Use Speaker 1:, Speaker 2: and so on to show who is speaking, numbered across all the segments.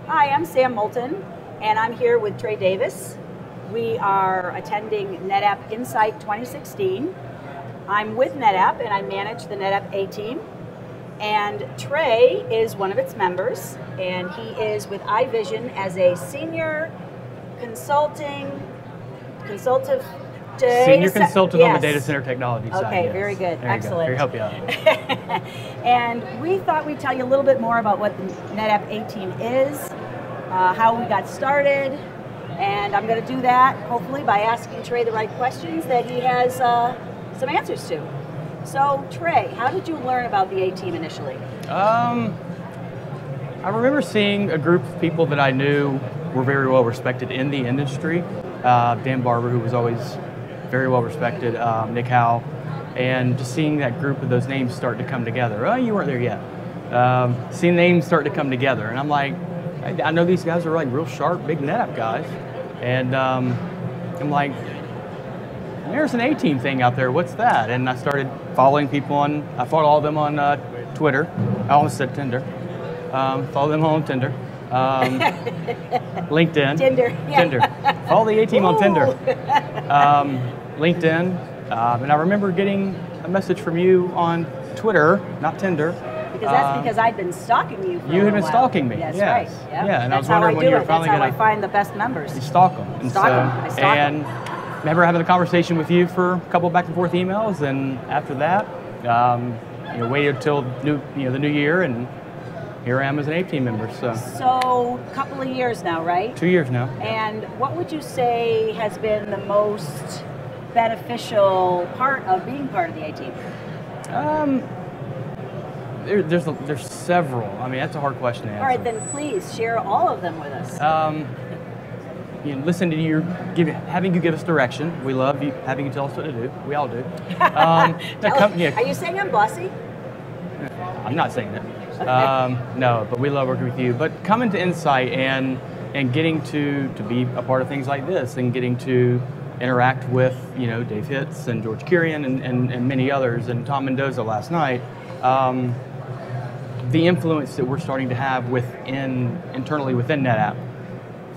Speaker 1: Hi, I'm Sam Mouton, and I'm here with Trey Davis. We are attending NetApp Insight 2016. I'm with NetApp, and I manage the NetApp A-Team. And Trey is one of its members, and he is with iVision as a senior consultative
Speaker 2: Senior consultant on the data center technology side.
Speaker 1: Okay,
Speaker 2: yes.
Speaker 1: very good.
Speaker 2: There
Speaker 1: Excellent.
Speaker 2: You go. Here, help you out.
Speaker 1: And we thought we'd tell you a little bit more about what the NetApp A-Team is, how we got started, and I'm going to do that hopefully by asking Trey the right questions that he has some answers to. So Trey, how did you learn about the A-Team initially?
Speaker 2: I remember seeing a group of people that I knew were very well respected in the industry. Dan Barber, who was always very well respected, Nick Howe, and just seeing that group of those names start to come together. Oh, you weren't there yet. Seeing names start to come together, and I'm like, I know these guys are like real sharp, big NetApp guys, and I'm like, there's an A-Team thing out there. What's that? And I started following people on. I followed all of them on Twitter. I almost said Tinder. Follow them on Tinder. LinkedIn.
Speaker 1: Tinder. Yeah.
Speaker 2: Tinder. Follow the A-Team on Tinder. LinkedIn. And I remember getting a message from you on Twitter, not Tinder.
Speaker 1: Because that's because I'd been stalking you for
Speaker 2: You
Speaker 1: a
Speaker 2: had been
Speaker 1: while.
Speaker 2: stalking me.
Speaker 1: That's
Speaker 2: yes.
Speaker 1: right. Yep.
Speaker 2: Yeah, and
Speaker 1: that's
Speaker 2: I was wondering when you were finally
Speaker 1: going to...
Speaker 2: going
Speaker 1: That's how I find the best members.
Speaker 2: You stalk them. And
Speaker 1: Stalk them. I stalk
Speaker 2: and
Speaker 1: them.
Speaker 2: remember having a conversation with you for a couple back and forth emails, and after that, waited till the new year, and here I am as an A-Team member.
Speaker 1: So a couple of years now, right?
Speaker 2: 2 years now.
Speaker 1: And what would you say has been the most beneficial part of being part of the A-Team?
Speaker 2: There's several. I mean, that's a hard question to answer.
Speaker 1: All right, then please share all of them with us.
Speaker 2: Listen to having you give us direction. We love you having you tell us what to do. We all do.
Speaker 1: Are you saying I'm bossy?
Speaker 2: I'm not saying that. No, but we love working with you. But coming to Insight and getting to be a part of things like this, and getting to interact with Dave Hitz and George Kirian and many others, and Tom Mendoza last night. The influence that we're starting to have internally within NetApp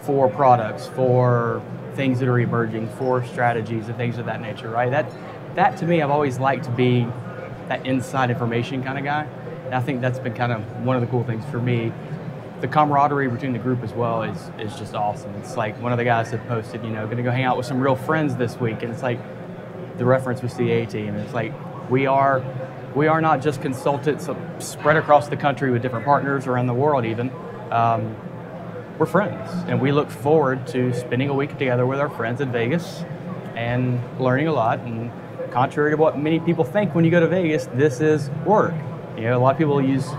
Speaker 2: for products, for things that are emerging, for strategies and things of that nature, right? That to me, I've always liked to be that inside information kind of guy. And I think that's been kind of one of the cool things for me. The camaraderie between the group as well is just awesome. It's like one of the guys that posted, going to go hang out with some real friends this week, and it's like the reference was the A-Team, and it's like we are not just consultants spread across the country with different partners around the world even. We're friends, and we look forward to spending a week together with our friends in Vegas and learning a lot. And contrary to what many people think when you go to Vegas, this is work. A lot of people use,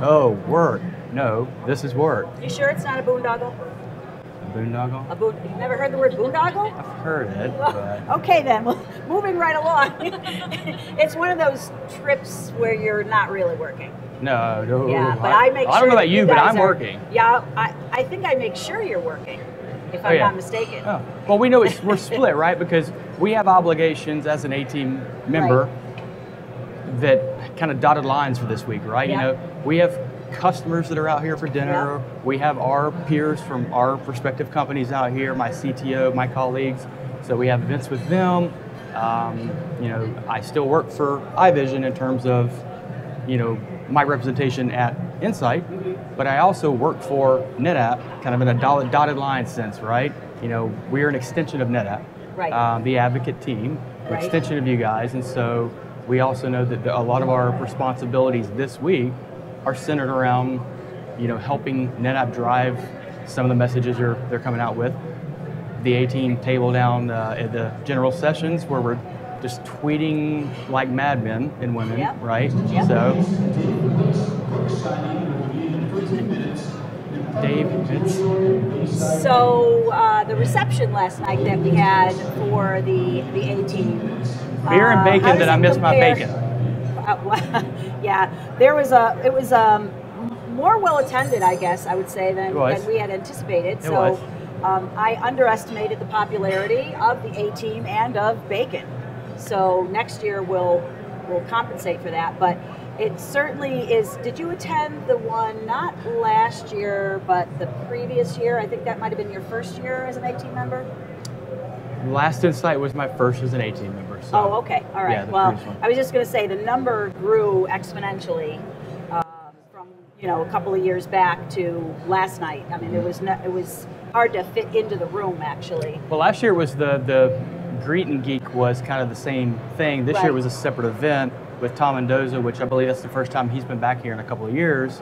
Speaker 2: work. No, this is work.
Speaker 1: You sure it's not a boondoggle?
Speaker 2: Boondoggle?
Speaker 1: You've never heard the word boondoggle?
Speaker 2: I've heard it.
Speaker 1: Well, okay then, well, moving right along. It's one of those trips where you're not really working.
Speaker 2: No.
Speaker 1: Yeah, but I make sure.
Speaker 2: I don't know about you, but I'm working.
Speaker 1: Yeah, I think I make sure you're working, if I'm not mistaken.
Speaker 2: Oh. Well, we know we're split, right? Because we have obligations as an A-Team member that kind of dotted lines for this week, right?
Speaker 1: Yep.
Speaker 2: We have customers that are out here for dinner.
Speaker 1: Yep.
Speaker 2: We have our peers from our respective companies out here, my CTO, my colleagues. So we have events with them. I still work for iVision in terms of, my representation at Insight, but I also work for NetApp, kind of in a dotted line sense, right? We're an extension of NetApp,
Speaker 1: right.
Speaker 2: The advocate team, an extension of you guys, and so we also know that a lot of our responsibilities this week are centered around, helping NetApp drive some of the messages they're coming out with. The A-Team table down at the general sessions where we're just tweeting like madmen and women, right?
Speaker 1: Yep.
Speaker 2: So, Dave,
Speaker 1: So the reception last night that we had for the A-Team.
Speaker 2: Beer and bacon. Did I miss my bacon?
Speaker 1: Yeah, it was more well attended, I guess I would say, than we had anticipated. I underestimated the popularity of the A-Team and of bacon. So next year we'll compensate for that. But It certainly is. Did you attend the one, not last year, but the previous year? I think that might have been your first year as an A-Team member?
Speaker 2: Last Insight was my first as an A-Team member. So,
Speaker 1: oh, okay. All right.
Speaker 2: yeah,
Speaker 1: Well, I was just going to say the number grew exponentially from a couple of years back to last night. I mean, it was hard to fit into the room, actually.
Speaker 2: Well, last year was the Greet and Geek was kind of the same thing. This year was a separate event with Tom Mendoza, which I believe that's the first time he's been back here in a couple of years.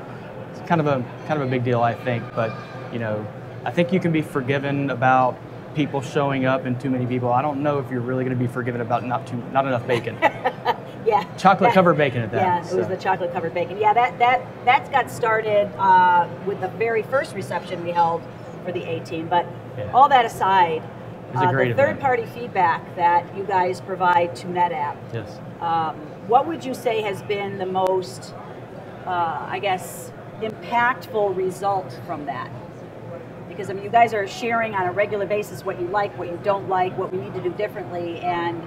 Speaker 2: It's kind of a big deal, I think. But I think you can be forgiven about people showing up and too many people. I don't know if you're really going to be forgiven about not enough bacon.
Speaker 1: Yeah,
Speaker 2: chocolate covered bacon at that.
Speaker 1: Yeah, it was the chocolate covered bacon. Yeah, that got started with the very first reception we held for the A-Team. But all that aside, the third-party feedback that you guys provide to NetApp.
Speaker 2: Yes.
Speaker 1: What would you say has been the most, I guess, impactful result from that? Because I mean, you guys are sharing on a regular basis what you like, what you don't like, what we need to do differently, and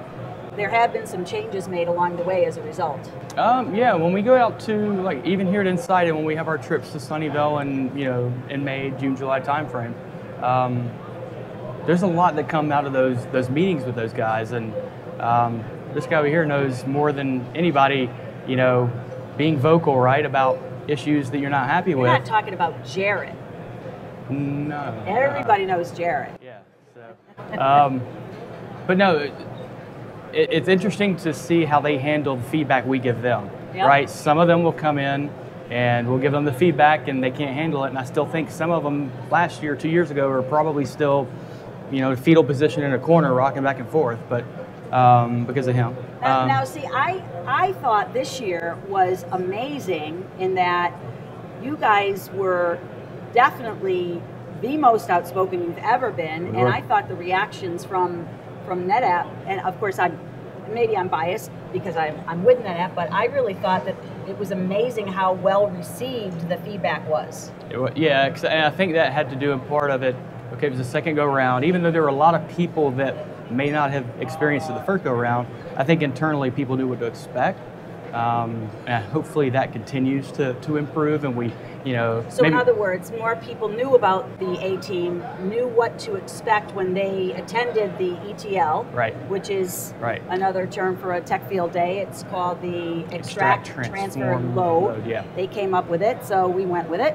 Speaker 1: there have been some changes made along the way as a result.
Speaker 2: Yeah, when we go out to, like, even here at Insight, and when we have our trips to Sunnyvale and in May, June, July timeframe, there's a lot that come out of those meetings with those guys, and this guy over here knows more than anybody, being vocal, right, about issues that you're not happy with.
Speaker 1: You're not talking about Jared.
Speaker 2: No.
Speaker 1: Everybody knows Jared.
Speaker 2: Yeah. So, but no, it's interesting to see how they handle the feedback we give them. Yep. Right. Some of them will come in and we'll give them the feedback and they can't handle it. And I still think some of them last year, 2 years ago, are probably still, fetal position in a corner, rocking back and forth. But because of him.
Speaker 1: Now, see, I thought this year was amazing in that you guys were definitely the most outspoken you've ever been, and I thought the reactions from NetApp, and of course I'm biased because I'm with NetApp, but I really thought that it was amazing how well received the feedback was.
Speaker 2: Yeah, and I think that had to do in part of it. Okay, it was the second go around, even though there were a lot of people that may not have experienced it the first go around. I think internally people knew what to expect. And hopefully that continues to improve, and we,
Speaker 1: So in other words, more people knew about the A-Team, knew what to expect when they attended the ETL,
Speaker 2: right,
Speaker 1: which is another term for a tech field day. It's called the Extract, Transfer, Load. Yeah. They came up with it, so we went with it.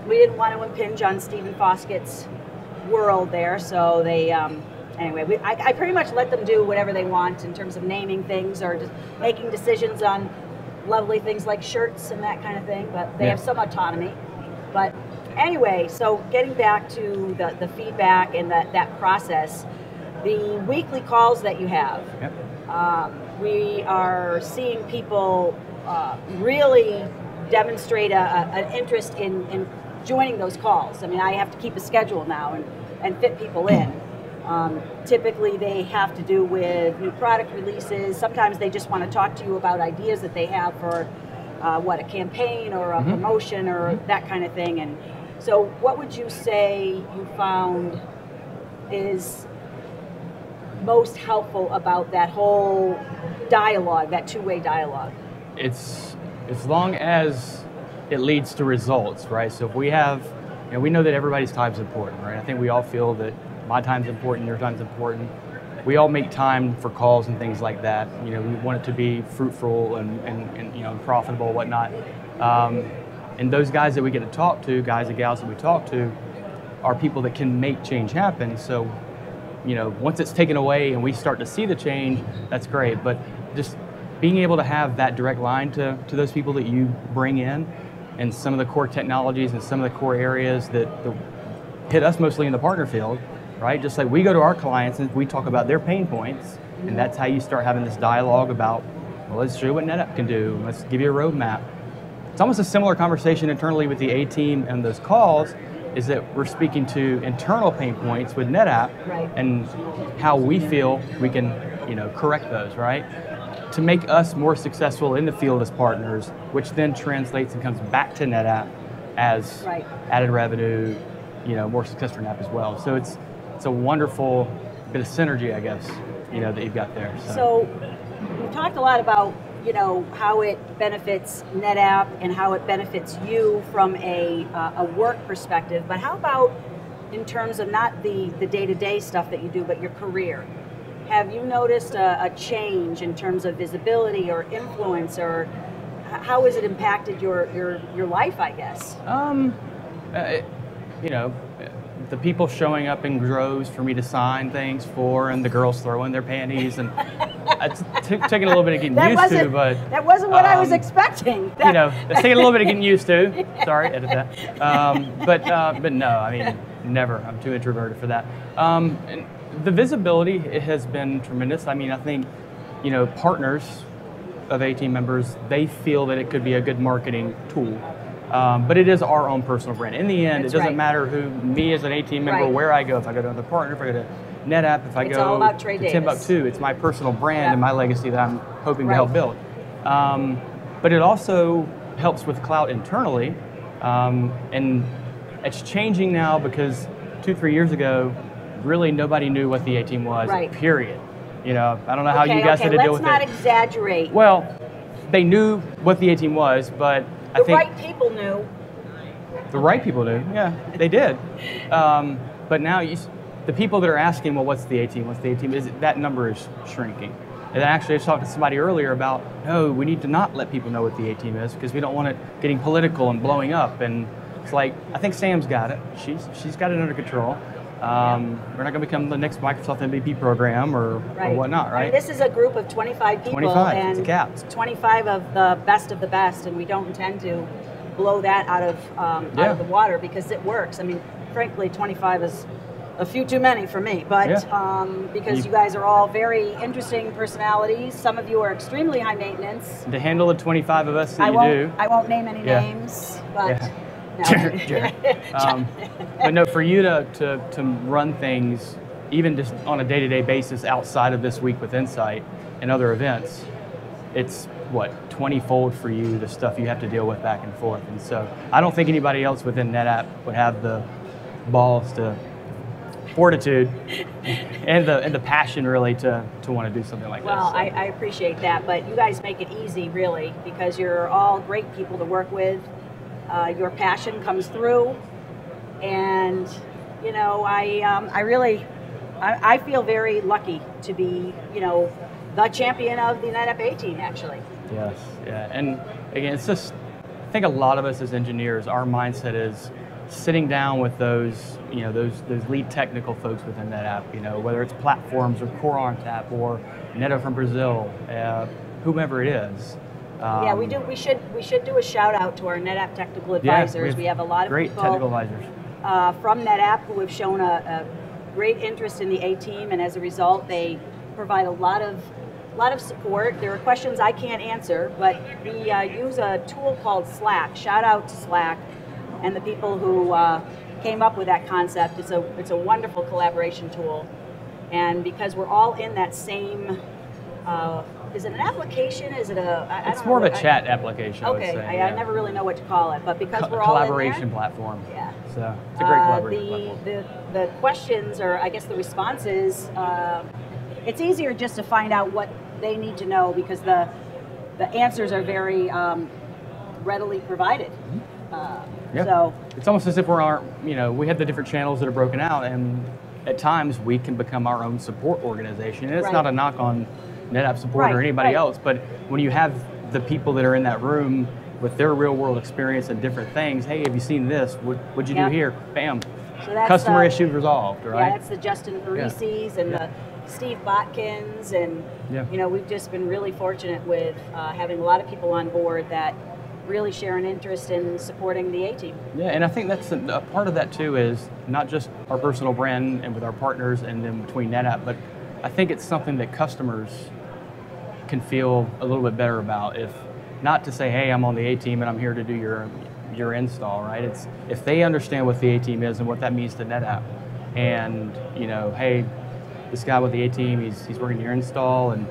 Speaker 1: We didn't want to impinge on Stephen Foskett's world there, so they... Anyway, I pretty much let them do whatever they want in terms of naming things or just making decisions on lovely things like shirts and that kind of thing, but they have some autonomy. But anyway, so getting back to the feedback and that process, the weekly calls that you have, we are seeing people really demonstrate an interest in joining those calls. I mean, I have to keep a schedule now and fit people in. Typically they have to do with new product releases. Sometimes they just want to talk to you about ideas that they have for a campaign or a promotion or that kind of thing. And so what would you say you found is most helpful about that whole dialogue, that two-way dialogue?
Speaker 2: It's as long as it leads to results, right? So if we have, we know that everybody's time is important, right? I think we all feel that my time's important, your time's important. We all make time for calls and things like that. We want it to be fruitful and profitable, whatnot. And those guys that we get to talk to, guys and gals that we talk to, are people that can make change happen. So, once it's taken away and we start to see the change, that's great. But just being able to have that direct line to those people that you bring in, and some of the core technologies and some of the core areas that hit us mostly in the partner field, right? Just like we go to our clients and we talk about their pain points, and that's how you start having this dialogue about, well, let's show you what NetApp can do. Let's give you a roadmap. It's almost a similar conversation internally with the A-Team and those calls, is that we're speaking to internal pain points with NetApp and how we feel we can, correct those, right? To make us more successful in the field as partners, which then translates and comes back to NetApp as added revenue, more success for NetApp as well. So it's a wonderful bit of synergy, I guess, that you've got there.
Speaker 1: So we've talked a lot about you know, how it benefits NetApp and how it benefits you from a work perspective, but how about in terms of not the day-to-day stuff that you do, but your career? Have you noticed a change in terms of visibility or influence, or how has it impacted your life, I guess?
Speaker 2: You know, the people showing up in droves for me to sign things for, and the girls throwing their panties, and it's taking a little bit of getting used to, but
Speaker 1: that wasn't what I was expecting.
Speaker 2: You know, it's taking a little bit of getting used to. Sorry, edit that. But no, I mean, never. I'm too introverted for that. And the visibility, it has been tremendous. I mean, I think, you know, partners of A-Team members, they feel that it could be a good marketing tool. But it is our own personal brand. In the end, it doesn't matter who, me as an A-Team member, where I go. If I go to another partner, if I go to NetApp, if I go to Timbuktu, it's my personal brand and my legacy that I'm hoping to help build. But it also helps with clout internally. And it's changing now because 2-3 years ago, really nobody knew what the A-Team was, period. You know, I don't know how you guys had to deal with it.
Speaker 1: Let's not exaggerate.
Speaker 2: Well, they knew what the A-Team was, but I think
Speaker 1: right people knew.
Speaker 2: The right people knew, yeah, they did. But now the people that are asking, well, what's the A-Team? What's the A-Team? That number is shrinking. And actually, I was talking to somebody earlier about, no, we need to not let people know what the A-Team is because we don't want it getting political and blowing up. And it's like, I think Sam's got it. She's got it under control. We're not going to become the next Microsoft MVP program or whatnot, right?
Speaker 1: I mean, this is a group of 25 people,
Speaker 2: 25,
Speaker 1: and
Speaker 2: it's a cap.
Speaker 1: 25 of the best, and we don't intend to blow that out of the water because it works. I mean, frankly, 25 is a few too many for me, but because you guys are all very interesting personalities. Some of you are extremely high maintenance.
Speaker 2: To handle the 25 of us that you do.
Speaker 1: I won't name any names, but...
Speaker 2: No. But no, for you to run things, even just on a day-to-day basis outside of this week with Insight and other events, it's what, 20-fold for you, the stuff you have to deal with back and forth. And so I don't think anybody else within NetApp would have the balls to fortitude and the passion really to want to do something like this.
Speaker 1: Well, I appreciate that, but you guys make it easy really because you're all great people to work with. Your passion comes through, and you know, I feel very lucky to be, you know, the champion of the NetApp A-Team, actually.
Speaker 2: Yes, yeah, and again, it's just, I think a lot of us as engineers, our mindset is sitting down with those, you know, those lead technical folks within NetApp, you know, whether it's platforms or Core ONTAP or Neto from Brazil, whomever it is.
Speaker 1: Yeah, we do. We should do a shout out to our NetApp technical advisors. We have a lot of
Speaker 2: great technical advisors
Speaker 1: from NetApp who have shown a great interest in the A-Team, and as a result, they provide a lot of support. There are questions I can't answer, but we use a tool called Slack. Shout out to Slack and the people who came up with that concept. It's a wonderful collaboration tool, and because we're all in that same. Is it an application? Is it a?
Speaker 2: It's more of a chat application.
Speaker 1: Okay,
Speaker 2: I would say,
Speaker 1: I never really know what to call it, but because we're all
Speaker 2: collaboration
Speaker 1: in there,
Speaker 2: platform.
Speaker 1: Yeah.
Speaker 2: So it's a great collaboration platform.
Speaker 1: The questions, or I guess the responses, it's easier just to find out what they need to know because the answers are very readily provided. So
Speaker 2: it's almost as if we have the different channels that are broken out, and at times we can become our own support organization. And it's not a knock on NetApp support or anybody else, but when you have the people that are in that room with their real world experience and different things, hey, have you seen this? What'd you do here? Bam. So that's customer issue resolved, right?
Speaker 1: Yeah, that's the Justin Parisis and the Steve Botkins, and you know, we've just been really fortunate with having a lot of people on board that really share an interest in supporting the A-Team. Yeah,
Speaker 2: and I think that's a part of that too is not just our personal brand and with our partners and then between NetApp, but I think it's something that customers can feel a little bit better about. If not to say, hey, I'm on the A-Team and I'm here to do your install, right? It's if they understand what the A-Team is and what that means to NetApp, and you know, hey, this guy with the A-Team, he's working your install and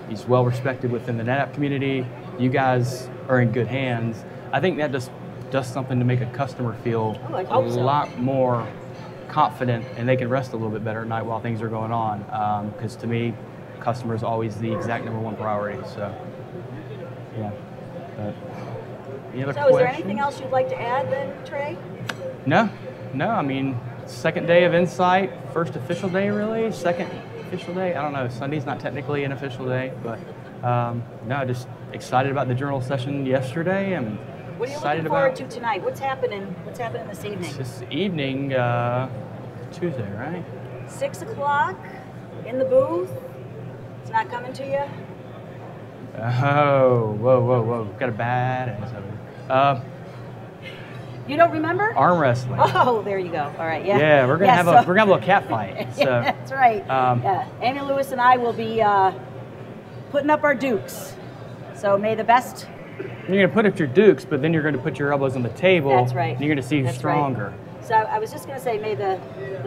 Speaker 2: he's well respected within the NetApp community. You guys are in good hands. I think that just does something to make a customer feel a lot more confident, and they can rest a little bit better at night while things are going on. Because to me, customer is always the exact #1 priority. So. Yeah. But any other
Speaker 1: So is there
Speaker 2: questions?
Speaker 1: anything else you'd like to add then, Trey?
Speaker 2: No. I mean, second day of Insight, first official day really, second official day. I don't know. Sunday's not technically an official day, but no, just excited about the journal session yesterday, and
Speaker 1: What are you
Speaker 2: excited
Speaker 1: looking forward
Speaker 2: about
Speaker 1: to tonight? What's happening this evening?
Speaker 2: this evening, Tuesday, right?
Speaker 1: 6 o'clock in the booth. It's not coming to you?
Speaker 2: Oh, whoa. Got a bad ass over.
Speaker 1: You don't remember?
Speaker 2: Arm wrestling.
Speaker 1: Oh, there you go. All right, yeah.
Speaker 2: Yeah, we're gonna have a little cat fight. So.
Speaker 1: Yeah, that's right. Yeah. Amy Lewis and I will be putting up our dukes. So may the best.
Speaker 2: You're gonna put up your dukes, but then you're gonna put your elbows on the table.
Speaker 1: That's right.
Speaker 2: And you're gonna see who's stronger.
Speaker 1: Right. So I was just gonna say, may the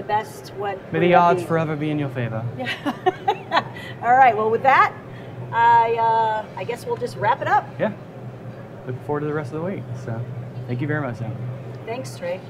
Speaker 1: best what.
Speaker 2: May the odds forever be in your favor.
Speaker 1: Yeah. All right. Well, with that, I guess we'll just wrap it up.
Speaker 2: Yeah. Looking forward to the rest of the week. So, thank you very much, Sam.
Speaker 1: Thanks, Trey.